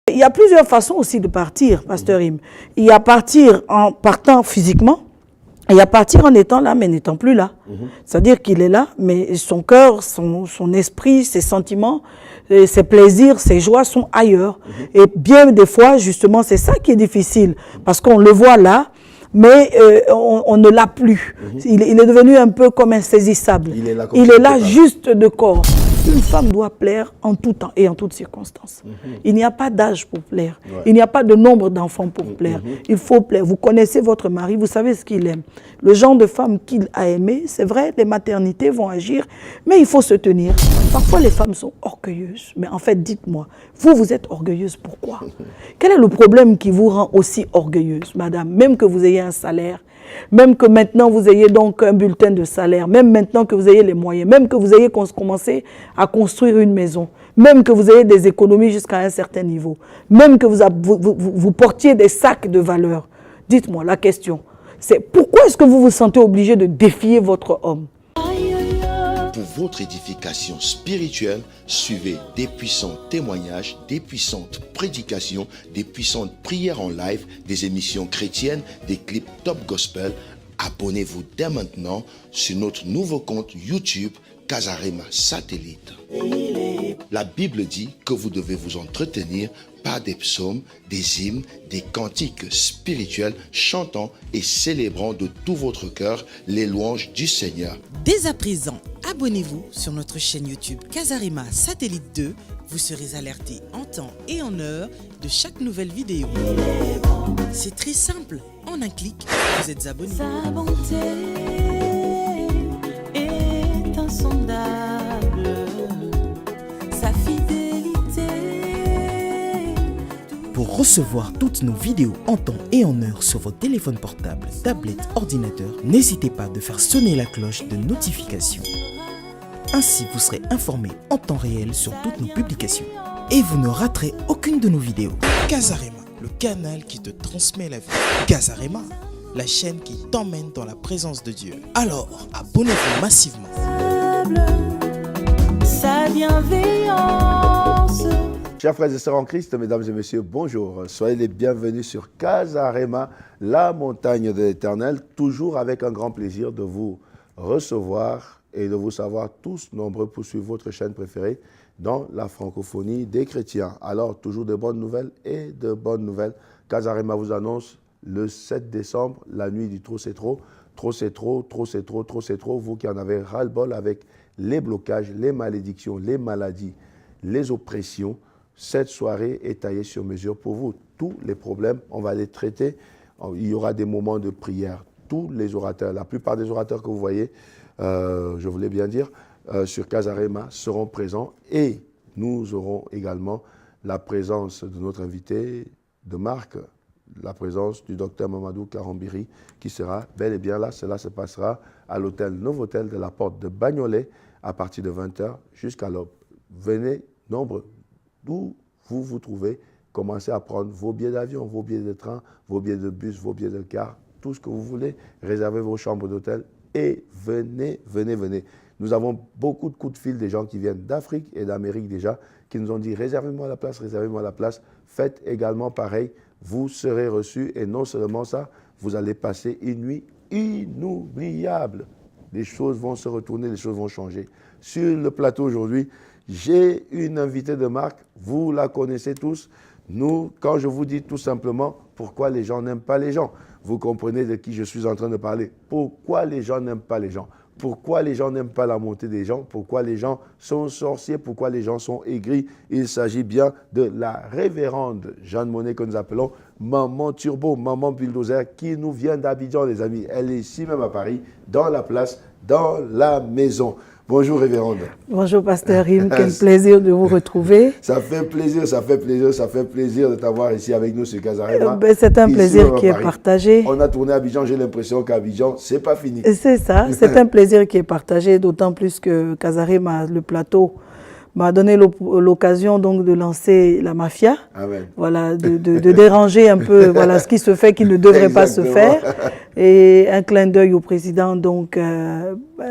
Il y a plusieurs façons aussi de partir, Pasteur Im. Il y a partir en partant physiquement, et il y a partir en étant là, mais n'étant plus là. C'est-à-dire qu'il est là, mais son cœur, son esprit, ses sentiments, ses plaisirs, ses joies sont ailleurs. Et bien des fois, justement, c'est ça qui est difficile, parce qu'on le voit là, mais on ne l'a plus. Il est devenu un peu comme insaisissable. Il est là juste de corps. Une femme doit plaire en tout temps et en toutes circonstances. Il n'y a pas d'âge pour plaire. Il n'y a pas de nombre d'enfants pour plaire. Il faut plaire. Vous connaissez votre mari, vous savez ce qu'il aime. Le genre de femme qu'il a aimé, c'est vrai, les maternités vont agir, mais il faut se tenir. Parfois, les femmes sont orgueilleuses. Mais en fait, dites-moi, vous êtes orgueilleuse, pourquoi? Quel est le problème qui vous rend aussi orgueilleuse, madame? Même que vous ayez un salaire, même que maintenant vous ayez donc un bulletin de salaire, même maintenant que vous ayez les moyens, même que vous ayez commencé à construire une maison, même que vous ayez des économies jusqu'à un certain niveau, même que vous portiez des sacs de valeur. Dites-moi, la question, c'est pourquoi est-ce que vous vous sentez obligé de défier votre homme? Pour votre édification spirituelle, suivez des puissants témoignages, des puissantes prédications, des puissantes prières en live, des émissions chrétiennes, des clips top gospel. Abonnez-vous dès maintenant sur notre nouveau compte YouTube Casarema Satellite. La Bible dit que vous devez vous entretenir par des psaumes, des hymnes, des cantiques spirituels, chantant et célébrant de tout votre cœur les louanges du Seigneur. Dès à présent, abonnez-vous sur notre chaîne YouTube Casarema Satellite 2. Vous serez alerté en temps et en heure de chaque nouvelle vidéo. C'est très simple. En un clic, vous êtes abonné. Sa bonté est insondable, sa fidélité. Pour recevoir toutes nos vidéos en temps et en heure sur votre téléphone portable, tablette, ordinateur, n'hésitez pas de faire sonner la cloche de notification. Ainsi, vous serez informé en temps réel sur toutes nos publications. Et vous ne raterez aucune de nos vidéos. Casarema, le canal qui te transmet la vie. Casarema, la chaîne qui t'emmène dans la présence de Dieu. Alors, abonnez-vous massivement. Sa bienveillance. Chers frères et sœurs en Christ, mesdames et messieurs, bonjour. Soyez les bienvenus sur Casarema, la montagne de l'Éternel, toujours avec un grand plaisir de vous recevoir et de vous savoir tous nombreux pour suivre votre chaîne préférée dans la francophonie des chrétiens. Alors, toujours de bonnes nouvelles et de bonnes nouvelles. Casarema vous annonce le 7 décembre, la nuit du trop c'est trop. Trop c'est trop, trop c'est trop, trop c'est trop. Vous qui en avez ras-le-bol avec les blocages, les malédictions, les maladies, les oppressions, cette soirée est taillée sur mesure pour vous. Tous les problèmes, on va les traiter. Il y aura des moments de prière. Tous les orateurs, la plupart des orateurs que vous voyez, je voulais bien dire, sur Casarema seront présents et nous aurons également la présence de notre invité de marque, la présence du docteur Mamadou Karambiri qui sera bel et bien là. Cela se passera à l'hôtel Novotel de la Porte de Bagnolet à partir de 20h jusqu'à l'aube. Venez nombreux, d'où vous vous trouvez, commencez à prendre vos billets d'avion, vos billets de train, vos billets de bus, vos billets de car, tout ce que vous voulez, réservez vos chambres d'hôtel et venez, venez, venez. Nous avons beaucoup de coups de fil des gens qui viennent d'Afrique et d'Amérique déjà, qui nous ont dit « réservez-moi la place, réservez-moi la place ». Faites également pareil, vous serez reçus et non seulement ça, vous allez passer une nuit inoubliable. Les choses vont se retourner, les choses vont changer. Sur le plateau aujourd'hui, j'ai une invitée de marque, vous la connaissez tous. Nous, quand je vous dis tout simplement pourquoi les gens n'aiment pas les gens, vous comprenez de qui je suis en train de parler. Pourquoi les gens n'aiment pas les gens? Pourquoi les gens n'aiment pas la montée des gens? Pourquoi les gens sont sorciers? Pourquoi les gens sont aigris? Il s'agit bien de la révérende Jeanne Monnet que nous appelons Maman Turbo, Maman Bulldozer, qui nous vient d'Abidjan, les amis. Elle est ici même à Paris, dans la place, dans la maison. Bonjour révérende. Bonjour pasteur Im, quel plaisir de vous retrouver. Ça fait plaisir, ça fait plaisir, ça fait plaisir de t'avoir ici avec nous sur Casarema. C'est un plaisir qui est partagé. On a tourné à Abidjan, j'ai l'impression qu'Abidjan, c'est pas fini. C'est ça, c'est un plaisir qui est partagé, d'autant plus que Casarema, le plateau, m'a donné l'occasion donc de lancer la mafia. Amen. Voilà, de déranger un peu voilà, ce qui se fait, qui ne devrait pas se faire. Et un clin d'œil au président donc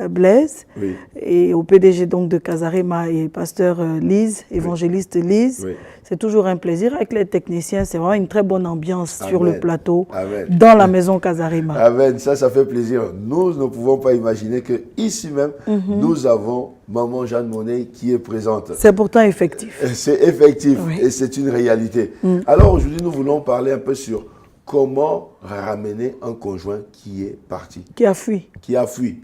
Blaise Oui. et au PDG donc de Casarema et pasteur Lise, évangéliste Lise. Oui. C'est toujours un plaisir avec les techniciens. C'est vraiment une très bonne ambiance sur le Amen. plateau, Amen. dans la maison Casarema. Amen, ça fait plaisir. Nous ne pouvons pas imaginer que ici même, nous avons Maman Jeanne Monnet qui est présente. C'est pourtant effectif. C'est effectif Oui. et c'est une réalité. Alors aujourd'hui, nous voulons parler un peu sur comment ramener un conjoint qui est parti, Qui a fui. qui a fui.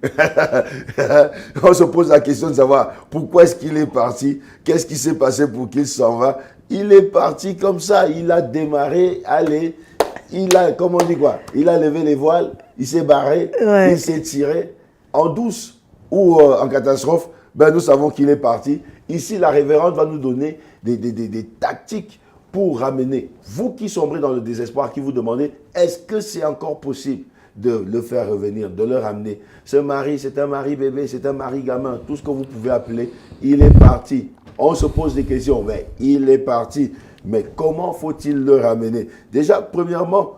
On se pose la question de savoir pourquoi est-ce qu'il est parti, qu'est-ce qui s'est passé pour qu'il s'en va. Il est parti comme ça, il a démarré, allez, il a, comment on dit quoi, il a levé les voiles, il s'est barré, Ouais. il s'est tiré en douce ou en catastrophe. Ben, nous savons qu'il est parti. Ici, la révérende va nous donner des tactiques pour ramener, vous qui sombrez dans le désespoir, qui vous demandez, est-ce que c'est encore possible de le faire revenir, de le ramener. Ce mari, c'est un mari bébé, c'est un mari gamin, tout ce que vous pouvez appeler, il est parti. On se pose des questions, mais il est parti. Mais comment faut-il le ramener? Déjà, premièrement,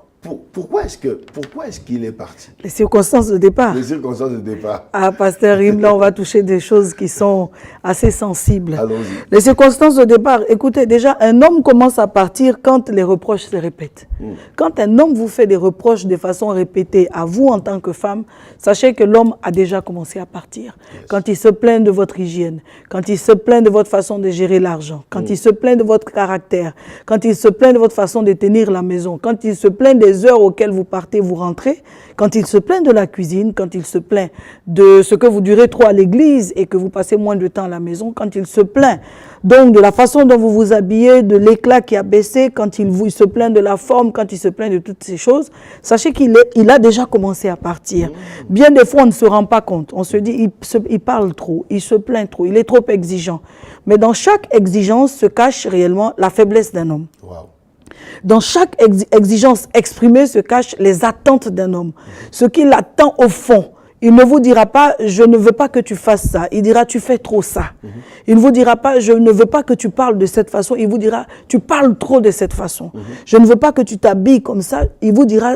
pourquoi est-ce qu'il est parti? Les circonstances de départ. Les circonstances de départ. Ah, pasteur Rim, là, on va toucher des choses qui sont assez sensibles. Allons-y. Les circonstances de départ, écoutez, déjà, un homme commence à partir quand les reproches se répètent. Quand un homme vous fait des reproches de façon répétée à vous en tant que femme, sachez que l'homme a déjà commencé à partir. Quand il se plaint de votre hygiène, quand il se plaint de votre façon de gérer l'argent, quand il se plaint de votre caractère, quand il se plaint de votre façon de tenir la maison, quand il se plaint des heures auxquelles vous partez, vous rentrez, quand il se plaint de la cuisine, quand il se plaint de ce que vous durez trop à l'église et que vous passez moins de temps à la maison, quand il se plaint donc de la façon dont vous vous habillez, de l'éclat qui a baissé, quand il se plaint de la forme, quand il se plaint de toutes ces choses, sachez qu'il a déjà commencé à partir. Bien des fois, on ne se rend pas compte. On se dit, il parle trop, il se plaint trop, il est trop exigeant. Mais dans chaque exigence se cache réellement la faiblesse d'un homme. Wow. Dans chaque exigence exprimée se cachent les attentes d'un homme. Ce qu'il attend au fond. Il ne vous dira pas, je ne veux pas que tu fasses ça. Il dira, tu fais trop ça. Il ne vous dira pas, je ne veux pas que tu parles de cette façon. Il vous dira, tu parles trop de cette façon. Je ne veux pas que tu t'habilles comme ça. Il vous dira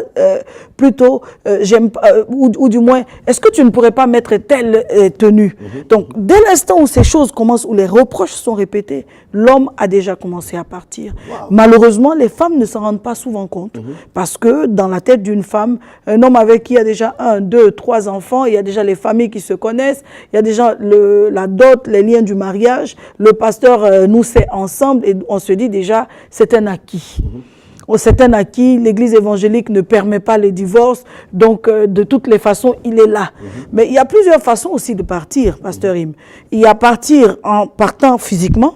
plutôt, j'aime ou du moins, est-ce que tu ne pourrais pas mettre telle tenue? Donc, dès l'instant où ces choses commencent, où les reproches sont répétés, l'homme a déjà commencé à partir. Malheureusement, les femmes ne s'en rendent pas souvent compte. Parce que dans la tête d'une femme, un homme avec qui il y a déjà 1, 2, 3 enfants, il y a déjà les familles qui se connaissent, il y a déjà la dot, les liens du mariage, le pasteur nous sait ensemble et on se dit déjà c'est un acquis. C'est un acquis, l'église évangélique ne permet pas les divorces, donc de toutes les façons il est là. Mais il y a plusieurs façons aussi de partir, pasteur Im. Il y a partir en partant physiquement,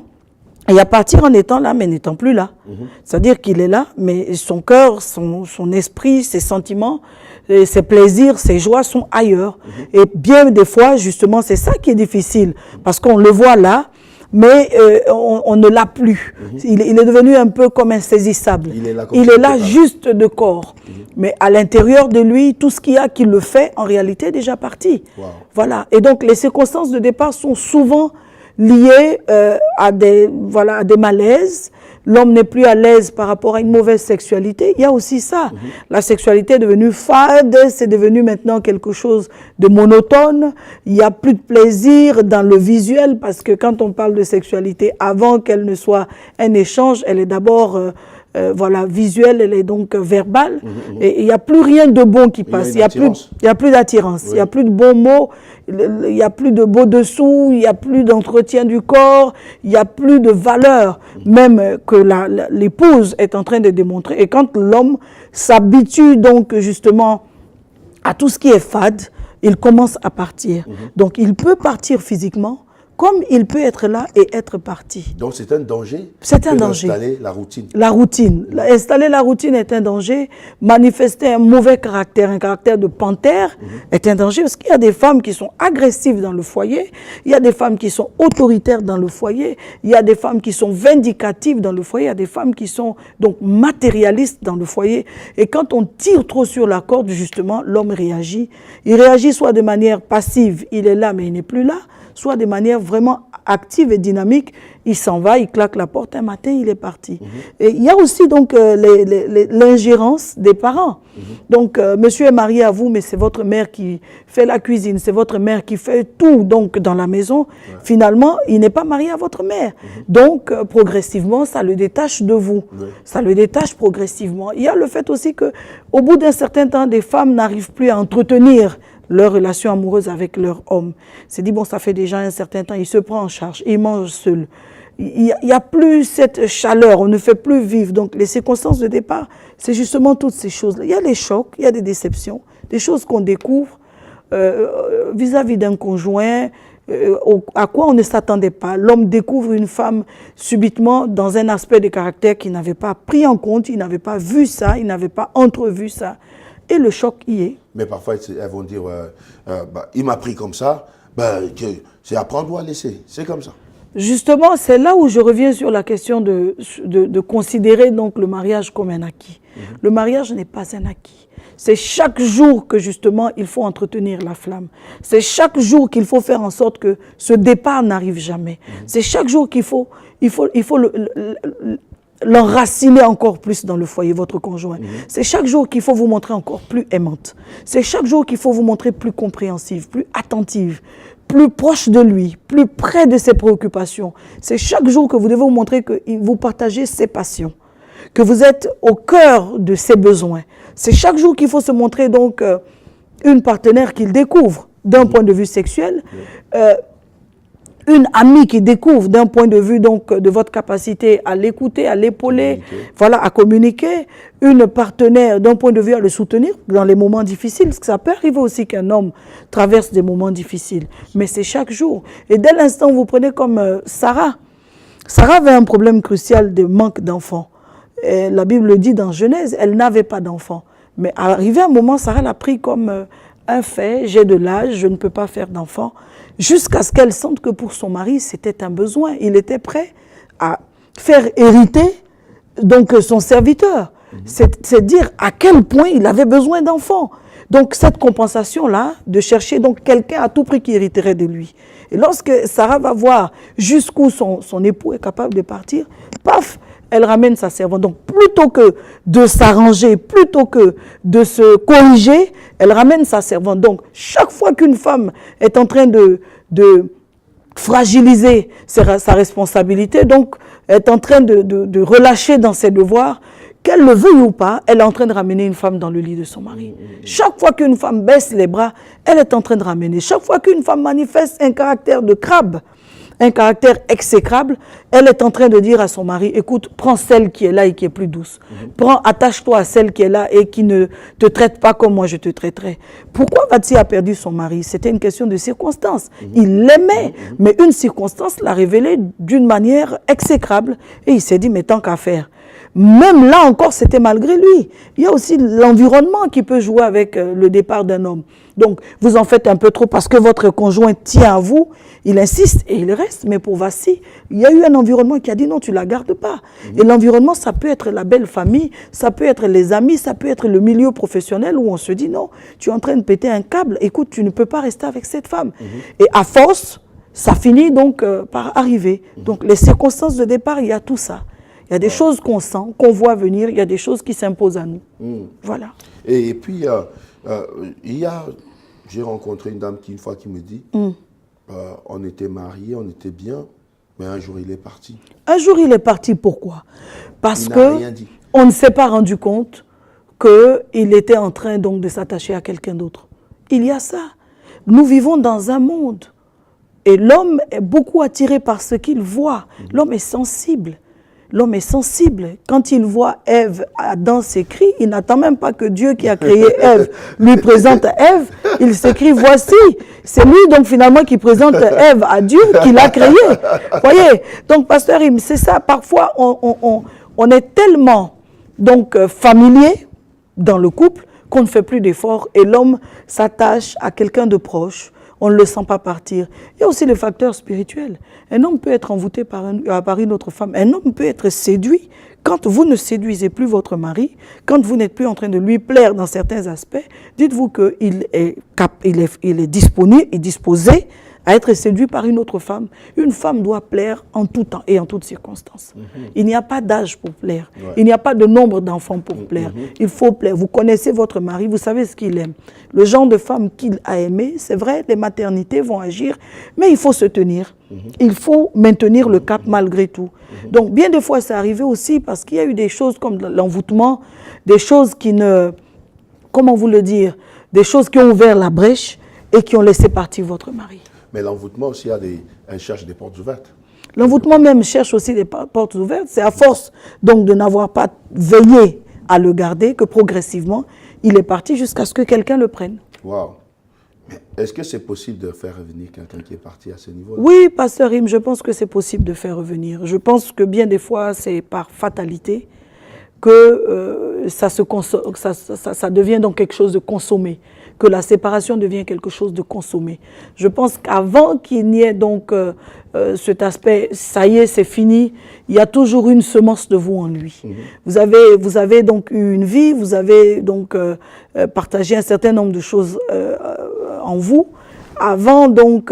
il y a partir en étant là mais n'étant plus là. C'est-à-dire qu'il est là mais son cœur, son esprit, ses sentiments, ses plaisirs, ses joies sont ailleurs. Et bien des fois, justement, c'est ça qui est difficile. Parce qu'on le voit là, mais on ne l'a plus. Il est devenu un peu comme insaisissable. Il est là juste de corps. Mais à l'intérieur de lui, tout ce qu'il y a qui le fait, en réalité, est déjà parti. Voilà. Et donc, les circonstances de départ sont souvent liées à des malaises. L'homme n'est plus à l'aise par rapport à une mauvaise sexualité. Il y a aussi ça. La sexualité est devenue fade, c'est devenu maintenant quelque chose de monotone. Il n'y a plus de plaisir dans le visuel parce que quand on parle de sexualité, avant qu'elle ne soit un échange, elle est d'abord visuelle, elle est donc verbale. Et il n'y a plus rien de bon qui passe. Il n'y a plus d'attirance, il n'y a plus de bons mots, il n'y a plus de beaux dessous, il n'y a plus d'entretien du corps, il n'y a plus de valeur, même que l'épouse est en train de démontrer. Et quand l'homme s'habitue donc justement à tout ce qui est fade, il commence à partir. Donc il peut partir physiquement, comme il peut être là et être parti. Donc c'est un danger. C'est un danger. Installer la routine. La routine. Installer la routine est un danger. Manifester un mauvais caractère, un caractère de panthère est un danger. Parce qu'il y a des femmes qui sont agressives dans le foyer. Il y a des femmes qui sont autoritaires dans le foyer. Il y a des femmes qui sont vindicatives dans le foyer. Il y a des femmes qui sont donc matérialistes dans le foyer. Et quand on tire trop sur la corde, justement, l'homme réagit. Il réagit soit de manière passive, il est là mais il n'est plus là. soit de manière vraiment active et dynamique, il s'en va, il claque la porte, un matin, il est parti. Et il y a aussi donc l'ingérence des parents. Donc, monsieur est marié à vous, mais c'est votre mère qui fait la cuisine, c'est votre mère qui fait tout donc dans la maison. Finalement, il n'est pas marié à votre mère. Donc, progressivement, ça le détache de vous. Ça le détache progressivement. Il y a le fait aussi qu'au bout d'un certain temps, des femmes n'arrivent plus à entretenir leur relation amoureuse avec leur homme. C'est dit, bon, ça fait déjà un certain temps, il se prend en charge, il mange seul. Il n'y a plus cette chaleur, on ne fait plus vivre. Donc, les circonstances de départ, c'est justement toutes ces choses-là. Il y a les chocs, il y a des déceptions, des choses qu'on découvre vis-à-vis d'un conjoint, à quoi on ne s'attendait pas. L'homme découvre une femme subitement dans un aspect de caractère qu'il n'avait pas pris en compte, il n'avait pas vu ça, il n'avait pas entrevu ça. Et le choc y est. Mais parfois, elles vont dire, il m'a pris comme ça, c'est à prendre ou à laisser. C'est comme ça. Justement, c'est là où je reviens sur la question de considérer donc le mariage comme un acquis. Le mariage n'est pas un acquis. C'est chaque jour que justement il faut entretenir la flamme. C'est chaque jour qu'il faut faire en sorte que ce départ n'arrive jamais. C'est chaque jour qu'il faut l'enraciner encore plus dans le foyer, votre conjoint. C'est chaque jour qu'il faut vous montrer encore plus aimante. C'est chaque jour qu'il faut vous montrer plus compréhensive, plus attentive, plus proche de lui, plus près de ses préoccupations. C'est chaque jour que vous devez vous montrer que vous partagez ses passions, que vous êtes au cœur de ses besoins. C'est chaque jour qu'il faut se montrer donc une partenaire qu'il découvre d'un point de vue sexuel, une amie qui découvre d'un point de vue donc de votre capacité à l'écouter, à l'épauler, voilà, à communiquer, une partenaire d'un point de vue à le soutenir dans les moments difficiles, parce que ça peut arriver aussi qu'un homme traverse des moments difficiles, mais c'est chaque jour. Et dès l'instant où vous prenez comme Sarah avait un problème crucial de manque d'enfants. La Bible le dit dans Genèse, elle n'avait pas d'enfants. Mais arrivé un moment, Sarah l'a pris comme un fait, j'ai de l'âge, je ne peux pas faire d'enfants, jusqu'à ce qu'elle sente que pour son mari, c'était un besoin. Il était prêt à faire hériter donc son serviteur. C'est dire à quel point il avait besoin d'enfants. Donc cette compensation-là, de chercher donc quelqu'un à tout prix qui hériterait de lui. Et lorsque Sarah va voir jusqu'où son époux est capable de partir, paf, elle ramène sa servante. Donc, plutôt que de s'arranger, plutôt que de se corriger, elle ramène sa servante. Donc, chaque fois qu'une femme est en train de fragiliser sa responsabilité, donc est en train de relâcher dans ses devoirs, qu'elle le veuille ou pas, elle est en train de ramener une femme dans le lit de son mari. Chaque fois qu'une femme baisse les bras, elle est en train de ramener. Chaque fois qu'une femme manifeste un caractère de crabe, un caractère exécrable, elle est en train de dire à son mari, écoute, prends celle qui est là et qui est plus douce. Attache-toi à celle qui est là et qui ne te traite pas comme moi je te traiterai. Pourquoi Vatsi a perdu son mari? C'était une question de circonstance. Il l'aimait, mais une circonstance l'a révélé d'une manière exécrable et il s'est dit, mais tant qu'à faire. Même là encore, c'était malgré lui. Il y a aussi l'environnement qui peut jouer avec le départ d'un homme. Donc, vous en faites un peu trop parce que votre conjoint tient à vous, il insiste et il reste. Mais pour Vassi, il y a eu un environnement qui a dit non, tu ne la gardes pas. Et l'environnement, ça peut être la belle famille, ça peut être les amis, ça peut être le milieu professionnel où on se dit non, tu es en train de péter un câble, écoute, tu ne peux pas rester avec cette femme. Et à force, ça finit donc par arriver. Donc, les circonstances de départ, il y a tout ça. Il y a des choses qu'on sent, qu'on voit venir, il y a des choses qui s'imposent à nous. Voilà. Et puis, j'ai rencontré une dame qui, une fois, qui me dit, on était mariés, on était bien, mais un jour, il est parti. Un jour, il est parti, pourquoi? Parce rien dit. On ne s'est pas rendu compte qu'il était en train donc de s'attacher à quelqu'un d'autre. Il y a ça. Nous vivons dans un monde. Et l'homme est beaucoup attiré par ce qu'il voit. L'homme est sensible. L'homme est sensible. Quand il voit Ève, Adam s'écrit, il n'attend même pas que Dieu qui a créé Ève lui présente Ève. Il s'écrit, voici. C'est lui donc finalement qui présente Ève à Dieu qui l'a créée. Voyez. Donc pasteur Im, c'est ça. Parfois on est tellement donc familier dans le couple qu'on ne fait plus d'efforts et l'homme s'attache à quelqu'un de proche. On ne le sent pas partir. Il y a aussi le facteur spirituel. Un homme peut être envoûté par une autre femme. Un homme peut être séduit. Quand vous ne séduisez plus votre mari, quand vous n'êtes plus en train de lui plaire dans certains aspects, dites-vous qu'il est disponible et disposé à être séduit par une autre femme. Une femme doit plaire en tout temps et en toutes circonstances. Il n'y a pas d'âge pour plaire. Ouais. Il n'y a pas de nombre d'enfants pour plaire. Il faut plaire. Vous connaissez votre mari, vous savez ce qu'il aime. Le genre de femme qu'il a aimé, c'est vrai, les maternités vont agir, mais il faut se tenir. Il faut maintenir le cap malgré tout. Donc, bien des fois, c'est arrivé aussi parce qu'il y a eu des choses comme l'envoûtement, des choses qui ne... Comment vous le dire? Des choses qui ont ouvert la brèche et qui ont laissé partir votre mari. Mais l'envoûtement aussi, elle cherche des portes ouvertes. L'envoûtement même cherche aussi des portes ouvertes. C'est à force donc de n'avoir pas veillé à le garder que progressivement, il est parti jusqu'à ce que quelqu'un le prenne. Waouh. Mais est-ce que c'est possible de faire revenir quelqu'un qui est parti à ce niveau? Oui, pasteur Im, je pense que c'est possible de faire revenir. Je pense que bien des fois, c'est par fatalité que ça devient donc quelque chose de consommé, que la séparation devient quelque chose de consommé. Je pense qu'avant qu'il n'y ait donc cet aspect, ça y est, c'est fini, il y a toujours une semence de vous en lui. Vous avez donc eu une vie, vous avez donc partagé un certain nombre de choses en vous. Avant donc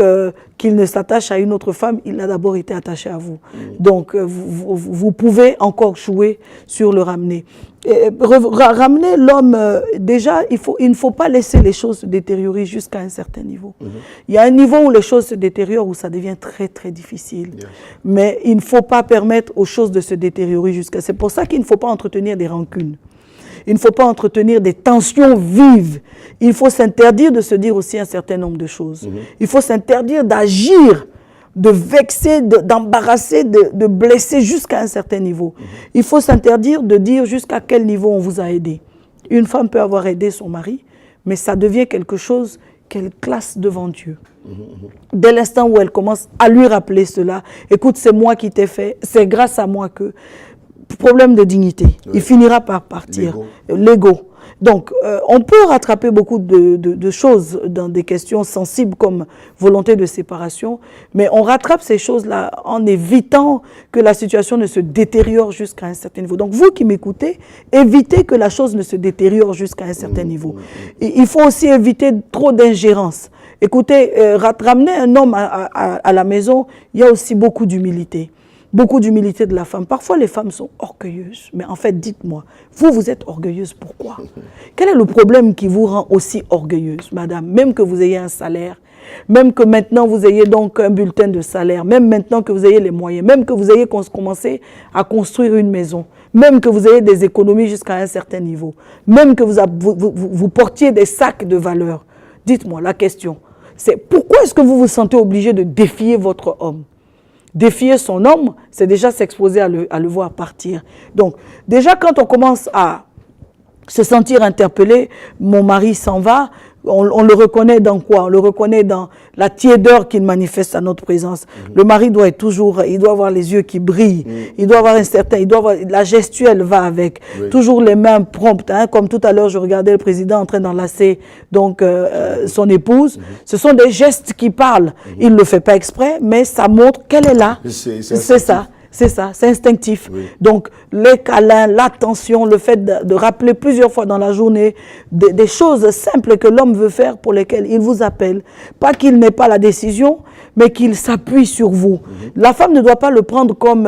qu'il ne s'attache à une autre femme, il a d'abord été attaché à vous. Donc vous pouvez encore jouer sur le ramener. Ramener l'homme, déjà, il ne faut pas laisser les choses se détériorer jusqu'à un certain niveau. Il y a un niveau où les choses se détériorent, où ça devient très très difficile. Mais il ne faut pas permettre aux choses de se détériorer jusqu'à... C'est pour ça qu'il ne faut pas entretenir des rancunes. Il ne faut pas entretenir des tensions vives. Il faut s'interdire de se dire aussi un certain nombre de choses. Il faut s'interdire d'agir, de vexer, d'embarrasser, de blesser jusqu'à un certain niveau. Il faut s'interdire de dire jusqu'à quel niveau on vous a aidé. Une femme peut avoir aidé son mari, mais ça devient quelque chose qu'elle classe devant Dieu. Dès l'instant où elle commence à lui rappeler cela, écoute, c'est moi qui t'ai fait, c'est grâce à moi que... Problème de dignité. Oui. Il finira par partir. L'ego. Donc, on peut rattraper beaucoup de choses dans des questions sensibles comme volonté de séparation, mais on rattrape ces choses-là en évitant que la situation ne se détériore jusqu'à un certain niveau. Donc, vous qui m'écoutez, évitez que la chose ne se détériore jusqu'à un certain niveau. Il faut aussi éviter trop d'ingérence. Écoutez, ramener un homme à la maison, il y a aussi beaucoup d'humilité. Beaucoup d'humilité de la femme. Parfois, les femmes sont orgueilleuses. Mais en fait, dites-moi, vous êtes orgueilleuse, pourquoi? Quel est le problème qui vous rend aussi orgueilleuse, madame? Même que vous ayez un salaire, même que maintenant vous ayez donc un bulletin de salaire, même maintenant que vous ayez les moyens, même que vous ayez commencé à construire une maison, même que vous ayez des économies jusqu'à un certain niveau, même que vous portiez des sacs de valeur. Dites-moi, la question, c'est pourquoi est-ce que vous vous sentez obligé de défier votre homme? Défier son homme, c'est déjà s'exposer à le voir partir. Donc, déjà, quand on commence à se sentir interpellé, mon mari s'en va, on le reconnaît dans quoi? On le reconnaît dans la tiédeur qu'il manifeste à notre présence. Le mari doit être toujours, il doit avoir les yeux qui brillent, il doit avoir un certain, la gestuelle va avec, toujours les mains promptes, hein, comme tout à l'heure je regardais le président en train d'enlacer donc son épouse. Ce sont des gestes qui parlent. Il ne le fait pas exprès, mais ça montre qu'elle est là. C'est ça. C'est ça, c'est instinctif. Oui. Donc, les câlins, l'attention, le fait de rappeler plusieurs fois dans la journée des choses simples que l'homme veut faire pour lesquelles il vous appelle. Pas qu'il n'ait pas la décision, mais qu'il s'appuie sur vous. La femme ne doit pas le prendre comme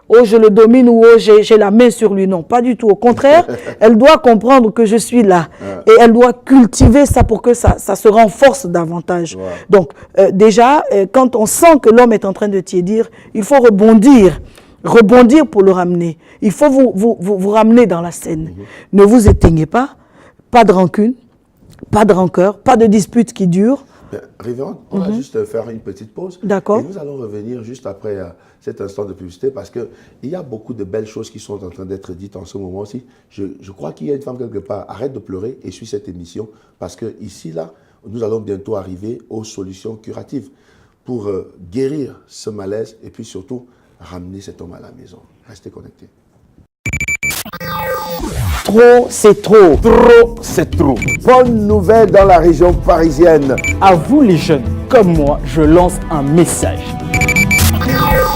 oh, je le domine ou oh, j'ai la main sur lui. Non, pas du tout. Au contraire, elle doit comprendre que je suis là. Et elle doit cultiver ça pour que ça se renforce davantage. Wow. Donc, déjà, quand on sent que l'homme est en train de tiédir, il faut rebondir pour le ramener. Il faut vous ramener dans la scène. Ne vous éteignez pas de rancune, pas de rancœur, pas de dispute qui dure. Révérende, on va juste faire une petite pause. D'accord. Et nous allons revenir juste après cet instant de publicité parce qu'il y a beaucoup de belles choses qui sont en train d'être dites en ce moment aussi. Je crois qu'il y a une femme quelque part. Arrête de pleurer et suis cette émission parce que ici, là, nous allons bientôt arriver aux solutions curatives pour guérir ce malaise et puis surtout ramener cet homme à la maison. Restez connectés. Trop, c'est trop. Trop, c'est trop. Bonne nouvelle dans la région parisienne. À vous les jeunes, comme moi, je lance un message.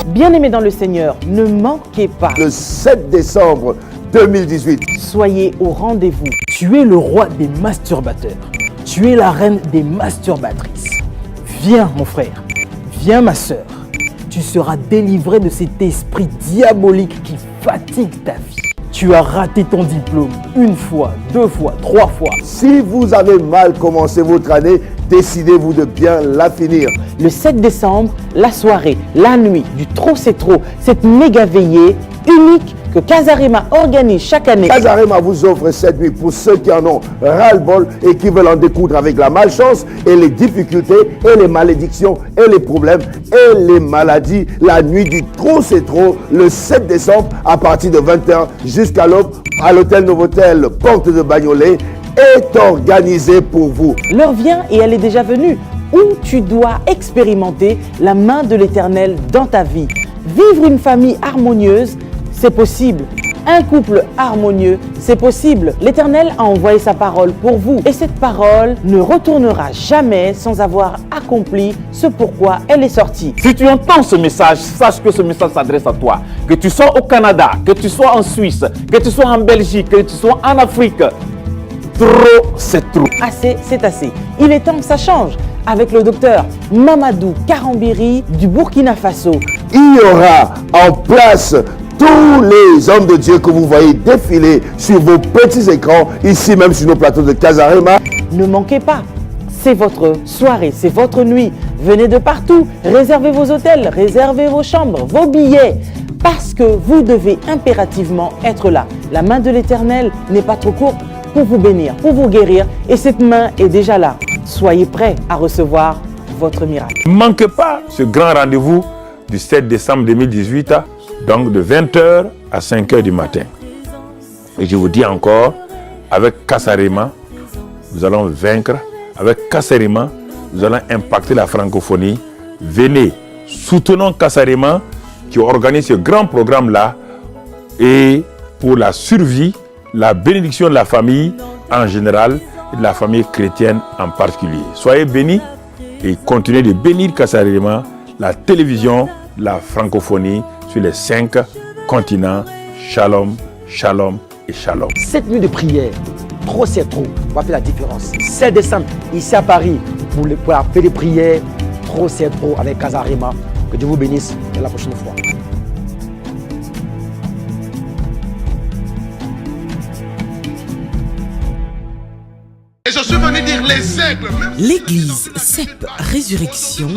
Bien-aimés dans le Seigneur, ne manquez pas. Le 7 décembre 2018. Soyez au rendez-vous. Tu es le roi des masturbateurs. Tu es la reine des masturbatrices. Viens, mon frère. bien ma sœur, tu seras délivrée de cet esprit diabolique qui fatigue ta vie. Tu as raté ton diplôme une fois, deux fois, trois fois. Si vous avez mal commencé votre année, décidez-vous de bien la finir. Le 7 décembre, la soirée, la nuit du Trop c'est trop, cette méga veillée unique que Casarema organise chaque année. Casarema vous offre cette nuit pour ceux qui en ont ras-le-bol et qui veulent en découdre avec la malchance et les difficultés et les malédictions et les problèmes et les maladies. La nuit du Trop c'est trop, le 7 décembre à partir de 20h jusqu'à l'aube à l'hôtel Novotel Porte de Bagnolet est organisé pour vous. L'heure vient et elle est déjà venue où tu dois expérimenter la main de l'Éternel dans ta vie. Vivre une famille harmonieuse, c'est possible. Un couple harmonieux, c'est possible. L'Éternel a envoyé sa parole pour vous. Et cette parole ne retournera jamais sans avoir accompli ce pourquoi elle est sortie. Si tu entends ce message, sache que ce message s'adresse à toi. Que tu sois au Canada, que tu sois en Suisse, que tu sois en Belgique, que tu sois en Afrique. Trop, c'est trop. Assez, c'est assez. Il est temps que ça change. Avec le docteur Mamadou Karambiri du Burkina Faso. Il y aura en place tous les hommes de Dieu que vous voyez défiler sur vos petits écrans, ici même sur nos plateaux de Casarema. Ne manquez pas, c'est votre soirée, c'est votre nuit. Venez de partout, réservez vos hôtels, réservez vos chambres, vos billets. Parce que vous devez impérativement être là. La main de l'Éternel n'est pas trop courte pour vous bénir, pour vous guérir. Et cette main est déjà là. Soyez prêts à recevoir votre miracle. Ne manquez pas ce grand rendez-vous du 7 décembre 2018, donc de 20h à 5h du matin. Et je vous dis encore, avec Casarema, nous allons vaincre. Avec Casarema, nous allons impacter la francophonie. Venez, soutenons Casarema qui organise ce grand programme-là et pour la survie, la bénédiction de la famille en général et de la famille chrétienne en particulier. Soyez bénis et continuez de bénir Casarema, la télévision, la francophonie sur les 5 continents. Shalom, shalom et shalom. Cette nuit de prière, trop c'est trop, va faire la différence. 7 décembre, ici à Paris, pour la paix de prière, trop c'est trop avec Casarema. Que Dieu vous bénisse et à la prochaine fois. Et je suis venu dire les aigles. L'église CEP Résurrection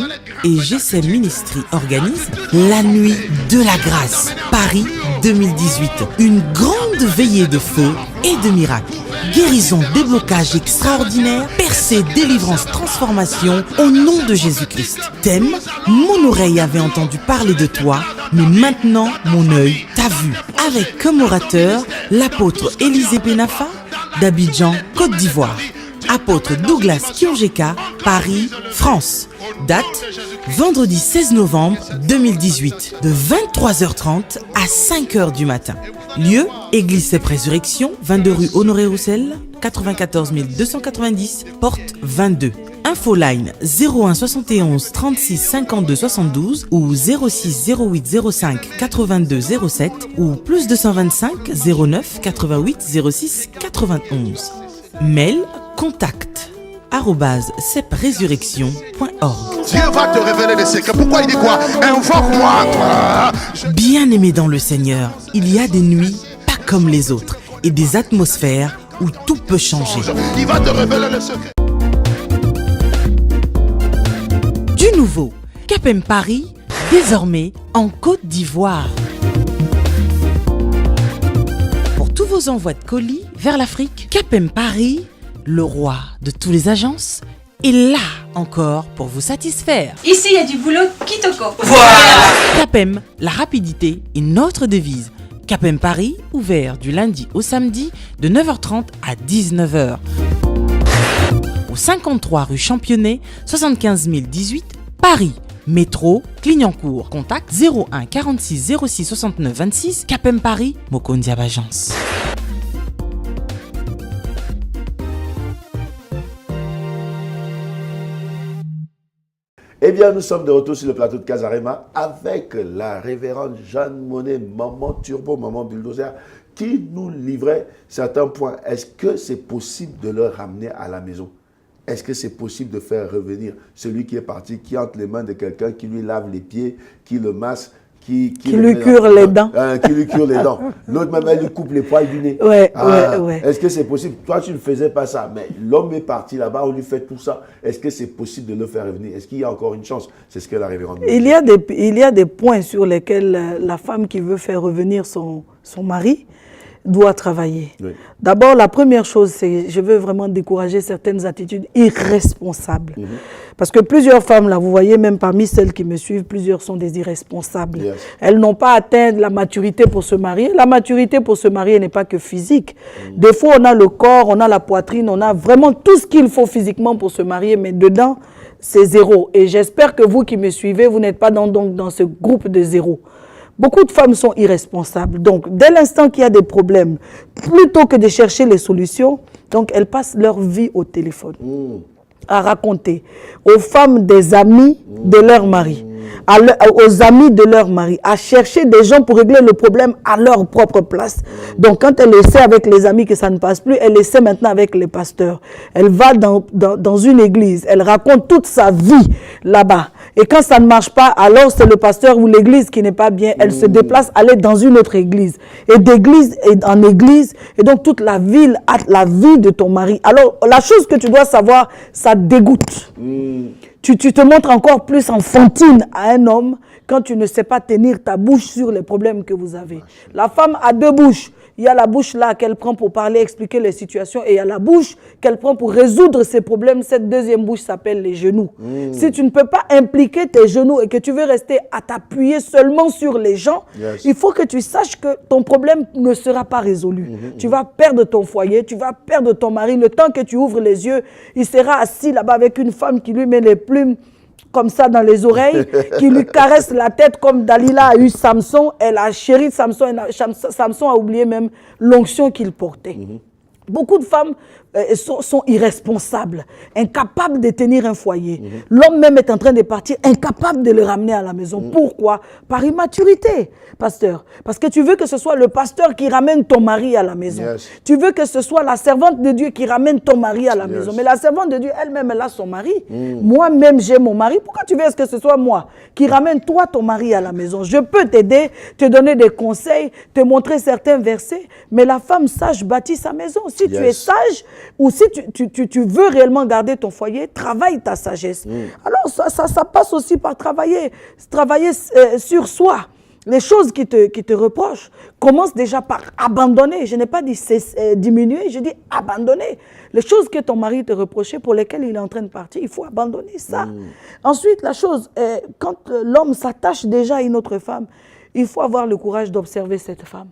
et GCM Ministry organisent la nuit de la grâce, Paris 2018. Une grande veillée de feu et de miracles. Guérison, déblocage extraordinaire, percée, délivrance, transformation au nom de Jésus-Christ. Thème, mon oreille avait entendu parler de toi, mais maintenant mon œil t'a vu. Avec comme orateur l'apôtre Élisée Benafa d'Abidjan, Côte d'Ivoire. Apôtre Douglas Kiongeka, Paris, France. Date, vendredi 16 novembre 2018, de 23h30 à 5h du matin. Lieu, Église CEP Résurrection, 22 rue Honoré Roussel, 94 290, porte 22. Infoline 01 71 36 52 72 ou 06 08 05 82 07 ou plus 225 09 88 06 91. Mail contact @cepresurrection.org. Dieu va te révéler les secrets. Pourquoi il dit quoi? Invoque-moi, toi. Bien-aimé dans le Seigneur, il y a des nuits pas comme les autres et des atmosphères où tout peut changer. Il va te révéler les secrets. Du nouveau, Capem Paris, désormais en Côte d'Ivoire. Pour tous vos envois de colis vers l'Afrique, Capem Paris, le roi de toutes les agences, est là encore pour vous satisfaire. Ici, il y a du boulot kitoko. Capem, la rapidité est notre devise. Capem Paris, ouvert du lundi au samedi de 9h30 à 19h. Au 53 rue Championnet, 75 018, Paris. Métro, Clignancourt. Contact 01 46 06 69 26, Capem Paris, Mokondiab Agence. Eh bien, nous sommes de retour sur le plateau de Casarema avec la révérende Jeanne Monnet, maman turbo, maman bulldozer, qui nous livrait certains points. Est-ce que c'est possible de le ramener à la maison? est-ce que c'est possible de faire revenir celui qui est parti, qui entre les mains de quelqu'un, qui lui lave les pieds, qui le masse, qui lui cure les dents. Qui lui cure les dents. L'autre même, elle lui coupe les poils du nez. Ouais. Est-ce que c'est possible? Toi, tu ne faisais pas ça, mais l'homme est parti là-bas, on lui fait tout ça. Est-ce que c'est possible de le faire revenir? Est-ce qu'il y a encore une chance? C'est ce que la révérende nous dit. Il y a des points sur lesquels la femme qui veut faire revenir son mari doit travailler. Oui. D'abord, la première chose, c'est je veux vraiment décourager certaines attitudes irresponsables. Parce que plusieurs femmes, là, vous voyez, même parmi celles qui me suivent, plusieurs sont des irresponsables. Yes. Elles n'ont pas atteint la maturité pour se marier. La maturité pour se marier n'est pas que physique. Des fois, on a le corps, on a la poitrine, on a vraiment tout ce qu'il faut physiquement pour se marier, mais dedans, c'est zéro. Et j'espère que vous qui me suivez, vous n'êtes pas dans ce groupe de zéro. Beaucoup de femmes sont irresponsables. Donc, dès l'instant qu'il y a des problèmes, plutôt que de chercher les solutions, donc elles passent leur vie au téléphone à raconter aux femmes des amis de leur mari, aux amis de leur mari, à chercher des gens pour régler le problème à leur propre place. Donc, quand elle essaie avec les amis que ça ne passe plus, elle essaie maintenant avec les pasteurs. Elle va dans une église, elle raconte toute sa vie là-bas. Et quand ça ne marche pas, alors c'est le pasteur ou l'église qui n'est pas bien. Elle se déplace, aller dans une autre église. Et d'église en église, et donc toute la ville a la vie de ton mari. Alors, la chose que tu dois savoir, ça dégoûte. Tu te montres encore plus enfantine à un homme quand tu ne sais pas tenir ta bouche sur les problèmes que vous avez. La femme a deux bouches. Il y a la bouche là qu'elle prend pour parler, expliquer les situations, et il y a la bouche qu'elle prend pour résoudre ses problèmes. Cette deuxième bouche s'appelle les genoux. Si tu ne peux pas impliquer tes genoux et que tu veux rester à t'appuyer seulement sur les gens, il faut que tu saches que ton problème ne sera pas résolu. Tu vas perdre ton foyer, tu vas perdre ton mari. Le temps que tu ouvres les yeux, il sera assis là-bas avec une femme qui lui met les plumes comme ça dans les oreilles, qui lui caresse la tête comme Dalila a eu Samson. Elle a chéri Samson, Samson a oublié même l'onction qu'il portait. Beaucoup de femmes sont irresponsables, incapables de tenir un foyer. L'homme même est en train de partir, incapable de le ramener à la maison. Pourquoi? Par immaturité, pasteur. Parce que tu veux que ce soit le pasteur qui ramène ton mari à la maison. Tu veux que ce soit la servante de Dieu qui ramène ton mari à la maison. Mais la servante de Dieu, elle-même, elle a son mari. Moi-même, j'ai mon mari. Pourquoi tu veux que ce soit moi qui ramène toi, ton mari à la maison? Je peux t'aider, te donner des conseils, te montrer certains versets, mais la femme sage bâtit sa maison. Si tu es sage, ou si tu veux réellement garder ton foyer, travaille ta sagesse. Alors ça passe aussi par travailler sur soi. Les choses qui te reprochent, commence déjà par abandonner. Je n'ai pas dit diminuer, je dis abandonner. Les choses que ton mari te reprochait, pour lesquelles il est en train de partir, il faut abandonner ça. Ensuite, la chose, quand l'homme s'attache déjà à une autre femme, il faut avoir le courage d'observer cette femme.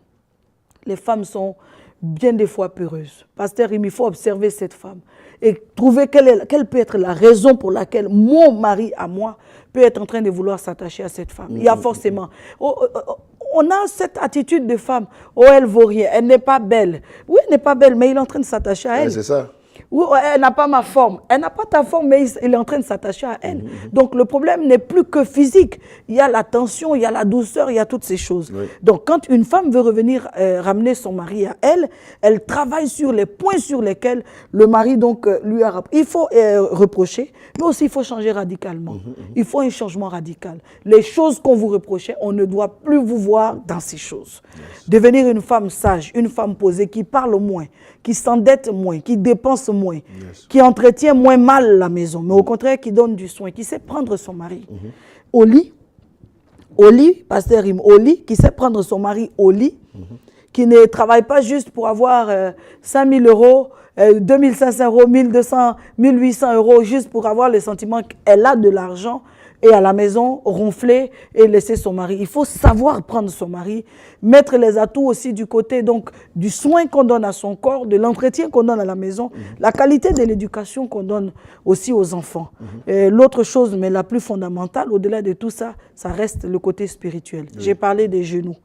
Les femmes sont bien des fois peureuses. Pasteur, il faut observer cette femme et trouver quelle peut être la raison pour laquelle mon mari à moi peut être en train de vouloir s'attacher à cette femme. Il y a forcément... on a cette attitude de femme. Oh, elle vaut rien, elle n'est pas belle. Oui, elle n'est pas belle, mais il est en train de s'attacher à elle. C'est ça. Oui, elle n'a pas ma forme. Elle n'a pas ta forme, mais il est en train de s'attacher à elle. Donc, le problème n'est plus que physique. Il y a la tension, il y a la douceur, il y a toutes ces choses. Donc, quand une femme veut revenir ramener son mari à elle, elle travaille sur les points sur lesquels le mari donc, lui a... Il faut reprocher, mais aussi il faut changer radicalement. Il faut un changement radical. Les choses qu'on vous reprochait, on ne doit plus vous voir dans ces choses. Devenir une femme sage, une femme posée, qui parle moins, qui s'endette moins, qui dépense moins, qui entretient moins mal la maison, mais au contraire qui donne du soin, qui sait prendre son mari au lit, pasteur Rim, au lit, qui sait prendre son mari au lit, qui ne travaille pas juste pour avoir 5 000 euros, 2 500 euros, 1 200, 1 800 euros, juste pour avoir le sentiment qu'elle a de l'argent, et à la maison, ronfler et laisser son mari. Il faut savoir prendre son mari, mettre les atouts aussi du côté donc, du soin qu'on donne à son corps, de l'entretien qu'on donne à la maison, la qualité de l'éducation qu'on donne aussi aux enfants. L'autre chose, mais la plus fondamentale, au-delà de tout ça, ça reste le côté spirituel. J'ai parlé des genoux.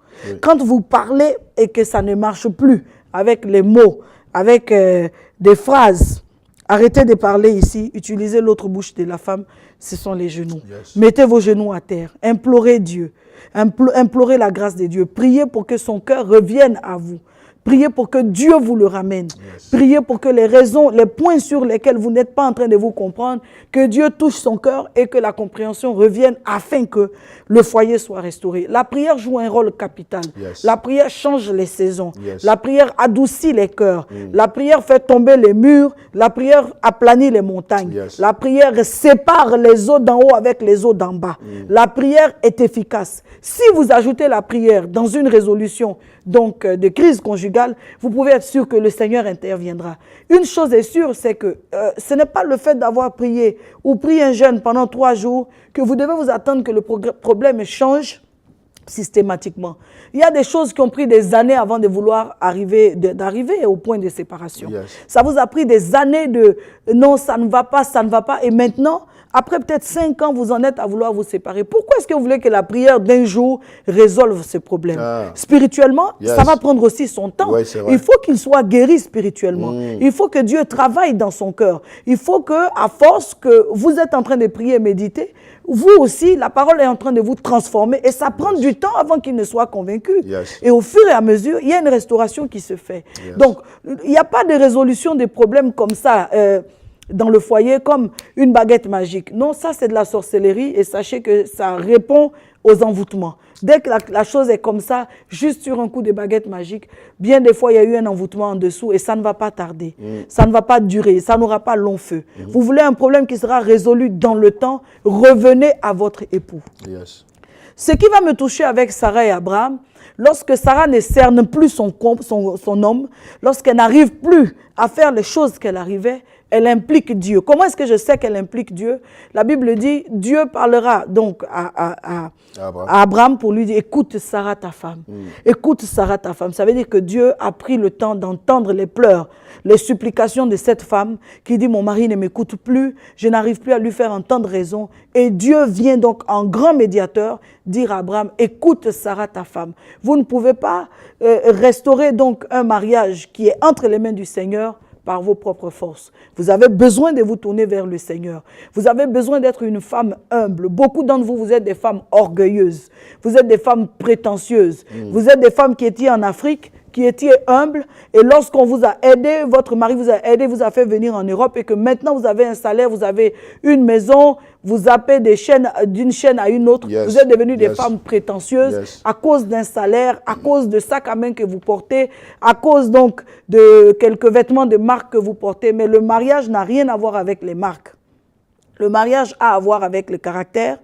Quand vous parlez et que ça ne marche plus avec les mots, avec des phrases, arrêtez de parler ici, utilisez l'autre bouche de la femme, ce sont les genoux. Mettez vos genoux à terre, implorez Dieu, implorez la grâce de Dieu, priez pour que son cœur revienne à vous. Priez pour que Dieu vous le ramène. Priez pour que les raisons, les points sur lesquels vous n'êtes pas en train de vous comprendre, que Dieu touche son cœur et que la compréhension revienne afin que le foyer soit restauré. La prière joue un rôle capital. La prière change les saisons. La prière adoucit les cœurs. La prière fait tomber les murs. La prière aplanit les montagnes. La prière sépare les eaux d'en haut avec les eaux d'en bas. La prière est efficace. Si vous ajoutez la prière dans une résolution donc de crise conjugale, vous pouvez être sûr que le Seigneur interviendra. Une chose est sûre, c'est que ce n'est pas le fait d'avoir prié ou prié un jeûne pendant 3 jours que vous devez vous attendre que le problème change systématiquement. Il y a des choses qui ont pris des années avant de vouloir d'arriver au point de séparation. Ça vous a pris des années de non, ça ne va pas, et maintenant, après peut-être 5 ans, vous en êtes à vouloir vous séparer. Pourquoi est-ce que vous voulez que la prière d'un jour résolve ce problème? Spirituellement, ça va prendre aussi son temps. Il faut qu'il soit guéri spirituellement. Il faut que Dieu travaille dans son cœur. Il faut que, à force que vous êtes en train de prier et méditer, vous aussi, la parole est en train de vous transformer et ça prend du temps avant qu'il ne soit convaincu. Et au fur et à mesure, il y a une restauration qui se fait. Donc, il n'y a pas de résolution des problèmes comme ça dans le foyer, comme une baguette magique. Non, ça c'est de la sorcellerie et sachez que ça répond aux envoûtements. Dès que la chose est comme ça, juste sur un coup de baguette magique, bien des fois il y a eu un envoûtement en dessous et ça ne va pas tarder. Ça ne va pas durer, ça n'aura pas long feu. Vous voulez un problème qui sera résolu dans le temps, revenez à votre époux. Ce qui va me toucher avec Sarah et Abraham, lorsque Sarah ne cerne plus son homme, lorsqu'elle n'arrive plus à faire les choses qu'elle arrivait, elle implique Dieu. Comment est-ce que je sais qu'elle implique Dieu? La Bible dit, Dieu parlera donc à Abraham pour lui dire, écoute Sarah ta femme. Écoute Sarah ta femme. Ça veut dire que Dieu a pris le temps d'entendre les pleurs, les supplications de cette femme qui dit, mon mari ne m'écoute plus, je n'arrive plus à lui faire entendre raison. Et Dieu vient donc en grand médiateur dire à Abraham, écoute Sarah ta femme. Vous ne pouvez pas restaurer donc un mariage qui est entre les mains du Seigneur par vos propres forces. Vous avez besoin de vous tourner vers le Seigneur. Vous avez besoin d'être une femme humble. Beaucoup d'entre vous, vous êtes des femmes orgueilleuses. Vous êtes des femmes prétentieuses. Vous êtes des femmes qui étaient en Afrique, qui étiez humble, et lorsqu'on vous a aidé, votre mari vous a aidé, vous a fait venir en Europe, et que maintenant vous avez un salaire, vous avez une maison, vous zappez d'une chaîne à une autre, vous êtes devenus des femmes prétentieuses à cause d'un salaire, à cause de sacs à main que vous portez, à cause donc de quelques vêtements de marque que vous portez. Mais le mariage n'a rien à voir avec les marques. Le mariage a à voir avec le caractère.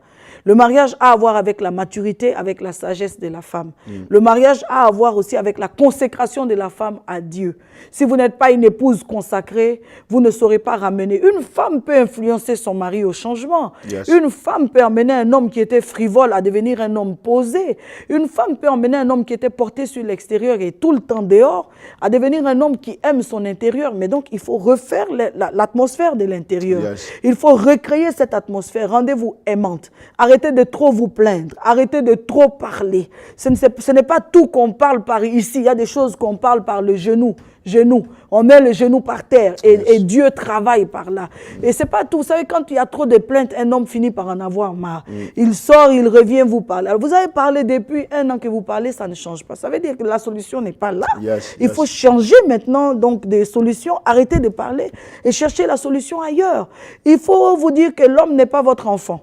Le mariage a à voir avec la maturité, avec la sagesse de la femme. Le mariage a à voir aussi avec la consécration de la femme à Dieu. Si vous n'êtes pas une épouse consacrée, vous ne saurez pas ramener. Une femme peut influencer son mari au changement. Une femme peut amener un homme qui était frivole à devenir un homme posé. Une femme peut emmener un homme qui était porté sur l'extérieur et tout le temps dehors à devenir un homme qui aime son intérieur. Mais donc, il faut refaire l'atmosphère de l'intérieur. Il faut recréer cette atmosphère. Rendez-vous aimante. Arrêtez de trop vous plaindre. Arrêtez de trop parler. Ce n'est pas tout qu'on parle par ici. Il y a des choses qu'on parle par le genou. On met le genou par terre et Dieu travaille par là. Et c'est pas tout. Vous savez, quand il y a trop de plaintes, un homme finit par en avoir marre. Il sort, il revient vous parler. Alors, vous avez parlé depuis 1 an que vous parlez, ça ne change pas. Ça veut dire que la solution n'est pas là. Il faut changer maintenant donc des solutions. Arrêtez de parler et chercher la solution ailleurs. Il faut vous dire que l'homme n'est pas votre enfant.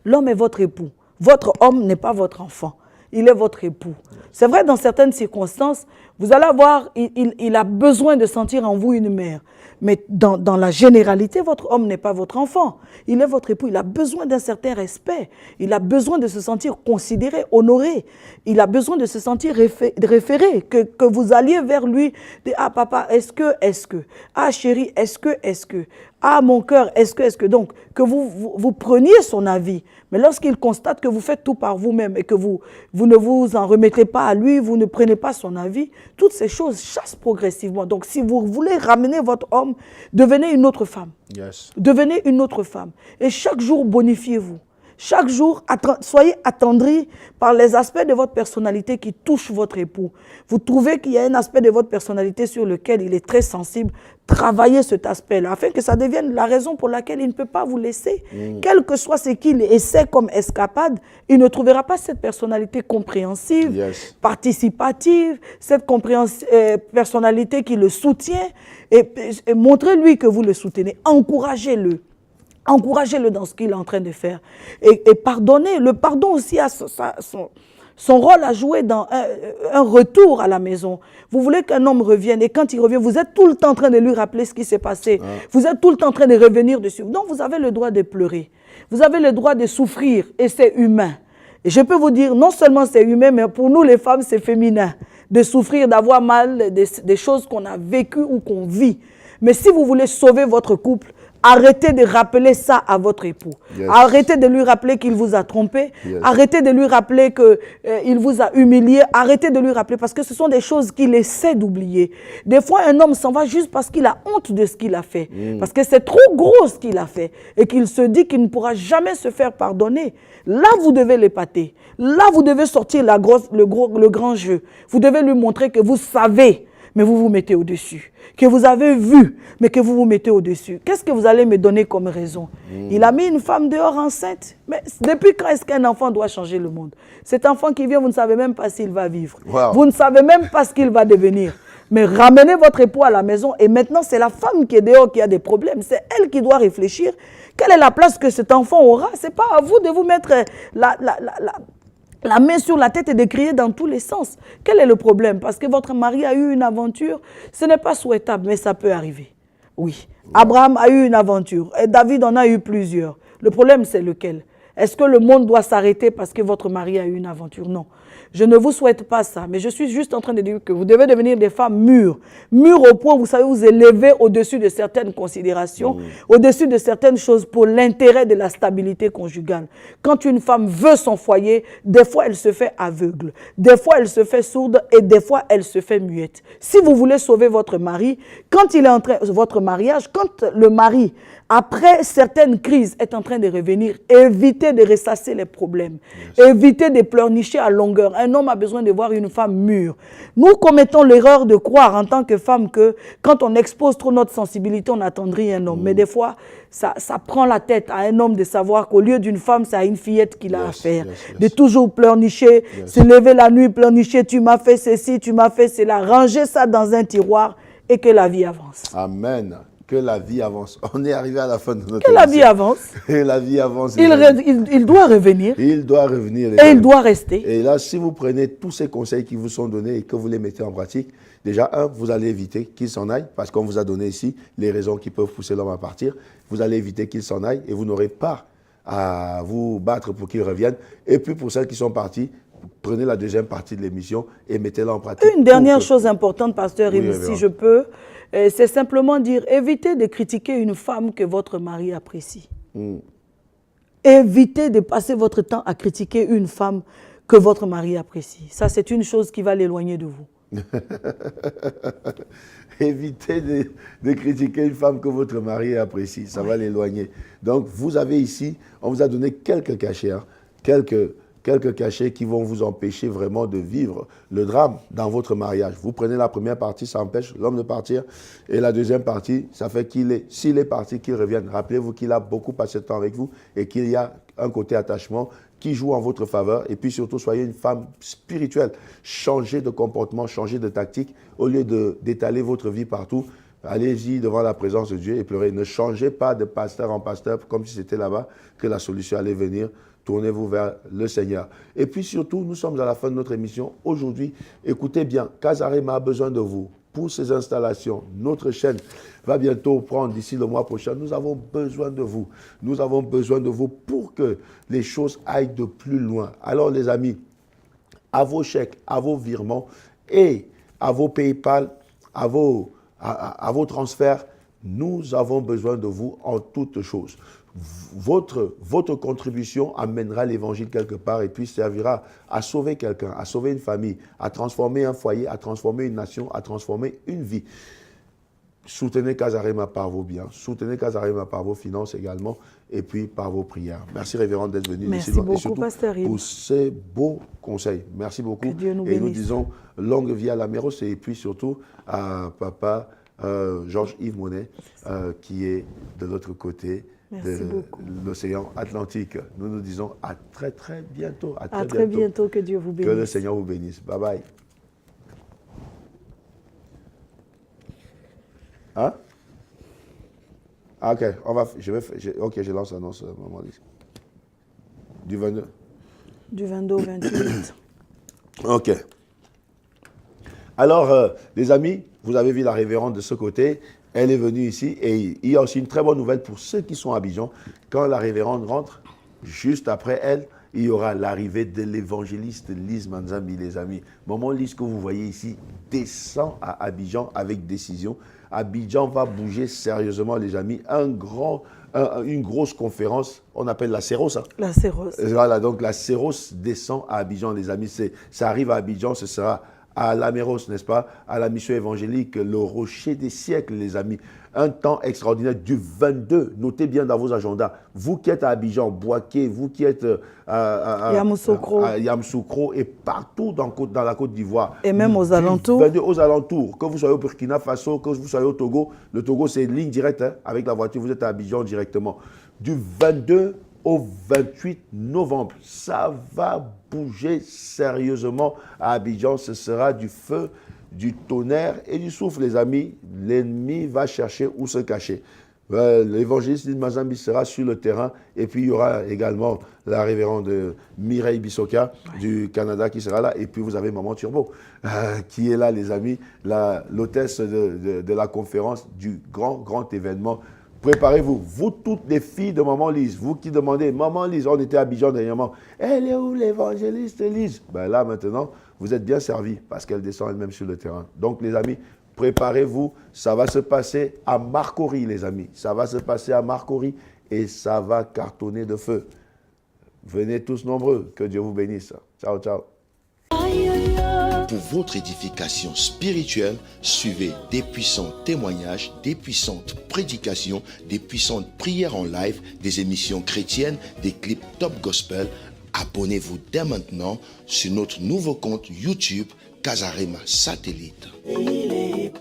L'homme est votre époux. Votre homme n'est pas votre enfant. Il est votre époux. C'est vrai, dans certaines circonstances, vous allez voir, il a besoin de sentir en vous une mère. Mais dans la généralité, votre homme n'est pas votre enfant. Il est votre époux. Il a besoin d'un certain respect. Il a besoin de se sentir considéré, honoré. Il a besoin de se sentir référé. Que vous alliez vers lui. Ah papa, est-ce que. Ah chérie, est-ce que. Ah mon cœur, est-ce que. Donc, que vous preniez son avis. Mais lorsqu'il constate que vous faites tout par vous-même et que vous ne vous en remettez pas à lui, vous ne prenez pas son avis, toutes ces choses chassent progressivement. Donc, si vous voulez ramener votre homme, devenez une autre femme. Devenez une autre femme. Et chaque jour, bonifiez-vous. Chaque jour, soyez attendris par les aspects de votre personnalité qui touchent votre époux. Vous trouvez qu'il y a un aspect de votre personnalité sur lequel il est très sensible. Travaillez cet aspect-là, afin que ça devienne la raison pour laquelle il ne peut pas vous laisser. Quel que soit ce qu'il essaie comme escapade, il ne trouvera pas cette personnalité compréhensive, participative, cette personnalité qui le soutient. Et montrez-lui que vous le soutenez, encouragez-le. Encouragez-le dans ce qu'il est en train de faire. Et pardonnez. Le pardon aussi a son rôle à jouer dans un retour à la maison. Vous voulez qu'un homme revienne et quand il revient, vous êtes tout le temps en train de lui rappeler ce qui s'est passé. Vous êtes tout le temps en train de revenir dessus. Donc vous avez le droit de pleurer. Vous avez le droit de souffrir et c'est humain. Et je peux vous dire, non seulement c'est humain, mais pour nous les femmes, c'est féminin. De souffrir, d'avoir mal, des choses qu'on a vécues ou qu'on vit. Mais si vous voulez sauver votre couple, arrêtez de rappeler ça à votre époux. Arrêtez de lui rappeler qu'il vous a trompé. Arrêtez de lui rappeler qu'il vous a humilié. Arrêtez de lui rappeler parce que ce sont des choses qu'il essaie d'oublier. Des fois, un homme s'en va juste parce qu'il a honte de ce qu'il a fait. Parce que c'est trop gros ce qu'il a fait. Et qu'il se dit qu'il ne pourra jamais se faire pardonner. Là, vous devez l'épater. Là, vous devez sortir le grand jeu. Vous devez lui montrer que vous savez, mais vous vous mettez au-dessus. Que vous avez vu, mais que vous vous mettez au-dessus. Qu'est-ce que vous allez me donner comme raison? Il a mis une femme dehors enceinte. Mais depuis quand est-ce qu'un enfant doit changer le monde? Cet enfant qui vient, vous ne savez même pas s'il va vivre. Vous ne savez même pas ce qu'il va devenir. Mais ramenez votre époux à la maison et maintenant c'est la femme qui est dehors qui a des problèmes. C'est elle qui doit réfléchir. Quelle est la place que cet enfant aura? Ce n'est pas à vous de vous mettre la main sur la tête et de crier dans tous les sens. Quel est le problème? Parce que votre mari a eu une aventure, ce n'est pas souhaitable, mais ça peut arriver. Oui. Abraham a eu une aventure et David en a eu plusieurs. Le problème, c'est lequel? Est-ce que le monde doit s'arrêter parce que votre mari a eu une aventure? Non. Je ne vous souhaite pas ça, mais je suis juste en train de dire que vous devez devenir des femmes mûres. Mûres au point où vous savez vous élever au-dessus de certaines considérations, au-dessus de certaines choses pour l'intérêt de la stabilité conjugale. Quand une femme veut son foyer, des fois elle se fait aveugle, des fois elle se fait sourde et des fois elle se fait muette. Si vous voulez sauver votre mari, quand il est en train, votre mariage, quand le mari, après certaines crises, est en train de revenir, évitez de ressasser les problèmes, évitez de pleurnicher à longueur. Un homme a besoin de voir une femme mûre. Nous commettons l'erreur de croire en tant que femme que quand on expose trop notre sensibilité, on attendrit un homme. Mais des fois, ça prend la tête à un homme de savoir qu'au lieu d'une femme, c'est à une fillette qu'il a affaire. De toujours pleurnicher, se lever la nuit, pleurnicher, tu m'as fait ceci, tu m'as fait cela. Ranger ça dans un tiroir et que la vie avance. Amen. Que la vie avance. On est arrivé à la fin de notre émission. Que la vie avance. Et la vie avance. Il doit revenir. Il doit revenir. Et il doit rester. Et là, si vous prenez tous ces conseils qui vous sont donnés et que vous les mettez en pratique, déjà, vous allez éviter qu'il s'en aille, parce qu'on vous a donné ici les raisons qui peuvent pousser l'homme à partir. Vous allez éviter qu'il s'en aille et vous n'aurez pas à vous battre pour qu'il revienne. Et puis, pour celles qui sont parties, prenez la deuxième partie de l'émission et mettez-la en pratique. Une dernière chose importante, pasteur, si je peux, c'est simplement dire, évitez de critiquer une femme que votre mari apprécie. Évitez de passer votre temps à critiquer une femme que votre mari apprécie. Ça, c'est une chose qui va l'éloigner de vous. Évitez de critiquer une femme que votre mari apprécie. Ça va l'éloigner. Donc, vous avez ici, on vous a donné quelques cachets, hein, quelques cachets qui vont vous empêcher vraiment de vivre le drame dans votre mariage. Vous prenez la première partie, ça empêche l'homme de partir. Et la deuxième partie, ça fait s'il est parti, qu'il revienne. Rappelez-vous qu'il a beaucoup passé de temps avec vous et qu'il y a un côté attachement qui joue en votre faveur. Et puis surtout, soyez une femme spirituelle. Changez de comportement, changez de tactique. Au lieu d'étaler votre vie partout, allez-y devant la présence de Dieu et pleurez. Ne changez pas de pasteur en pasteur comme si c'était là-bas que la solution allait venir. Tournez-vous vers le Seigneur. Et puis surtout, nous sommes à la fin de notre émission. Aujourd'hui, écoutez bien, Casa Rema a besoin de vous pour ces installations. Notre chaîne va bientôt prendre d'ici le mois prochain. Nous avons besoin de vous. Nous avons besoin de vous pour que les choses aillent de plus loin. Alors les amis, à vos chèques, à vos virements et à vos PayPal, à vos transferts, nous avons besoin de vous en toutes choses. Votre contribution amènera l'évangile quelque part et puis servira à sauver quelqu'un, à sauver une famille, à transformer un foyer, à transformer une nation, à transformer une vie. Soutenez Casarema par vos biens, soutenez Casarema par vos finances également, et puis par vos prières. Merci Révérende d'être venu. Merci Sylvain, beaucoup, et surtout Pasteur Yves. pour ces beaux conseils. Merci beaucoup. Que Dieu nous et nous bénisse. disons longue vie à la Méros, et puis surtout à papa Georges-Yves Monet, qui est de l'autre côté Merci de beaucoup. l'océan Atlantique. Nous nous disons à très très bientôt. À très bientôt, que Dieu vous bénisse. Que le Seigneur vous bénisse. Bye bye. Hein? Ah, ok, je lance l'annonce, maman Lise. Du 22. Du 22 au 28. Ok. Alors, les amis, vous avez vu la révérende de ce côté. Elle est venue ici et il y a aussi une très bonne nouvelle pour ceux qui sont à Abidjan. Quand la révérende rentre, juste après elle, il y aura l'arrivée de l'évangéliste Lise Manzambi, les amis. Maman Lise que vous voyez ici descend à Abidjan avec décision. Abidjan va bouger sérieusement, les amis. Une grosse conférence, on appelle la Céros. Hein? La Céros. Voilà, donc la Céros descend à Abidjan, les amis. Ça arrive à Abidjan, ce sera à la Méros, n'est-ce pas? À la mission évangélique, le rocher des siècles, les amis. Un temps extraordinaire du 22. Notez bien dans vos agendas. Vous qui êtes à Abidjan, Boaké, vous qui êtes à Yamoussoukro et partout dans la Côte d'Ivoire. Et même aux alentours. 22 aux alentours. Que vous soyez au Burkina Faso, que vous soyez au Togo. Le Togo, c'est une ligne directe. Hein, avec la voiture, vous êtes à Abidjan directement. Du 22 au 28 novembre. Ça va bouger sérieusement à Abidjan. Ce sera du feu, du tonnerre et du souffle, les amis. L'ennemi va chercher où se cacher. L'évangéliste Lise Manzambi sera sur le terrain. Et puis, il y aura également la révérende Mireille Bissoka du Canada qui sera là. Et puis, vous avez Maman Turbo qui est là, les amis, l'hôtesse de la conférence du grand événement. Préparez-vous, vous toutes les filles de Maman Lise, vous qui demandez, Maman Lise, on était à Abidjan dernièrement, elle est où l'évangéliste Lise? Ben là maintenant, vous êtes bien servis parce qu'elle descend elle-même sur le terrain. Donc les amis, préparez-vous, ça va se passer à Marcory, les amis. Ça va se passer à Marcory et ça va cartonner de feu. Venez tous nombreux, que Dieu vous bénisse. Ciao, ciao. Pour votre édification spirituelle, suivez des puissants témoignages, des puissantes prédications, des puissantes prières en live, des émissions chrétiennes, des clips top gospel. Abonnez-vous dès maintenant sur notre nouveau compte YouTube Casarema Satellite.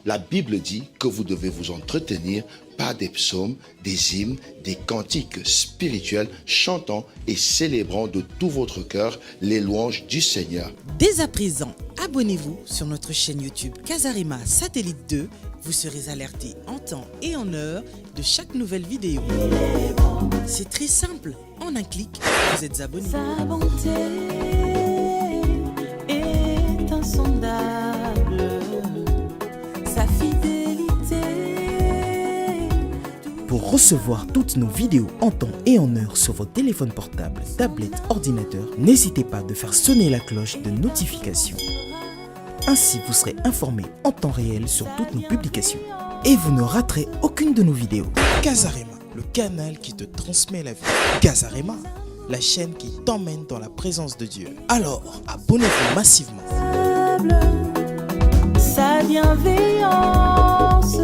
La Bible dit que vous devez vous entretenir par des psaumes, des hymnes, des cantiques spirituels, chantant et célébrant de tout votre cœur les louanges du Seigneur. Dès à présent, abonnez-vous sur notre chaîne YouTube Casarema Satellite 2. Vous serez alerté en temps et en heure de chaque nouvelle vidéo. C'est très simple, en un clic, vous êtes abonné. Sa bonté est insondable, sa fidélité. Pour recevoir toutes nos vidéos en temps et en heure sur votre téléphone portable, tablette, ordinateur, n'hésitez pas de faire sonner la cloche de notification. Ainsi, vous serez informé en temps réel sur toutes nos publications. Et vous ne raterez aucune de nos vidéos. Casarema, le canal qui te transmet la vie. Casarema, la chaîne qui t'emmène dans la présence de Dieu. Alors, abonnez-vous massivement. Sa bienveillance